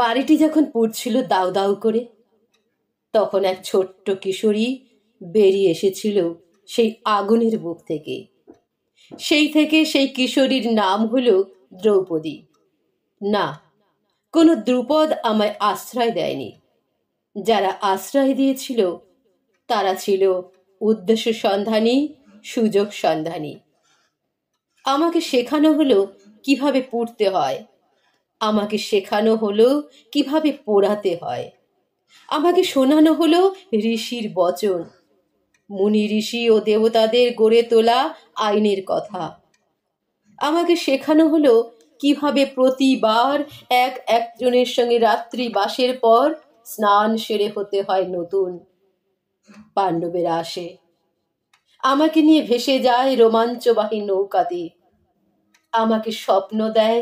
বাড়িটি যখন পুড়ছিল দাউ দাউ করে, তখন এক ছোট্ট কিশোরী বেরিয়ে এসেছিল সেই আগুনের বুক থেকে। সেই কিশোরীর নাম হলো দ্রৌপদী। না, কোনো দ্রুপদ আমায় আশ্রয় দেয়নি। যারা আশ্রয় দিয়েছিল তারা ছিল উদ্দেশ্য সন্ধানী, সুযোগ সন্ধানী। আমাকে শেখানো হলো কিভাবে পুড়তে হয়, আমাকে শেখানো হলো কিভাবে পোড়াতে হয়, আমাকে শোনানো হলো ঋষির বচন, মুনি ঋষি ও দেবতাদের গড়ে তোলা আইনের কথা। আমাকে শেখানো হলো কিভাবে প্রতিবার একজনের সঙ্গে রাত্রি বাসের পর স্নান সেরে হতে হয় নতুন। পাণ্ডবেরা আসে, আমাকে নিয়ে ভেসে যায় রোমাঞ্চবাহী নৌকাতে। আমাকে স্বপ্ন দেয়,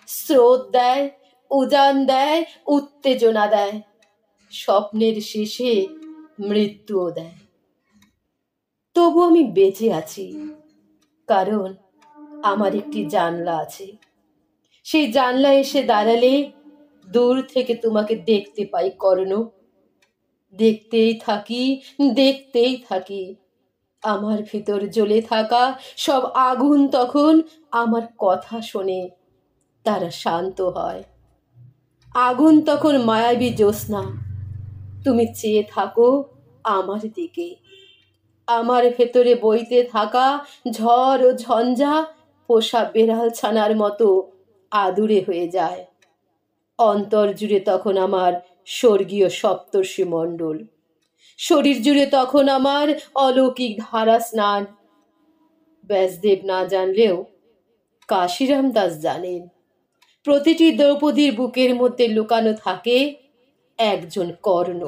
স্রোত দেয়, উজান দেয়, উত্তেজনা দেয়, স্বপ্নের শেষে মৃত্যুও দেয়। তবু আমি বেঁচে আছি, কারণ আমার একটি জানলা আছে। সেই জানলা এসে দাঁড়ালে দূর থেকে তোমাকে দেখতে পাই কর্ণ। দেখতেই থাকি, দেখতেই থাকি। আমার ভিতর জ্বলে থাকা সব আগুন তখন আমার কথা শোনে, তারা শান্ত হয়। আগুন তখন মায়াবী জ্যোৎস্না। তুমি চেয়ে থাকো আমার দিকে। আমার ভেতরে বইতে থাকা ঝড় ও ঝঞ্ঝা পোষা বেড়াল ছানার মতো আদুরে হয়ে যায়। অন্তর জুড়ে তখন আমার স্বর্গীয় সপ্তর্ষি মণ্ডল, শরীর জুড়ে তখন আমার অলৌকিক ধারা স্নান। ব্যাসদেব না জানলেও কাশিরাম দাস জানেন, প্রতিটি দ্রৌপদীর বুকের মধ্যে লুকানো থাকে একজন কর্ণ।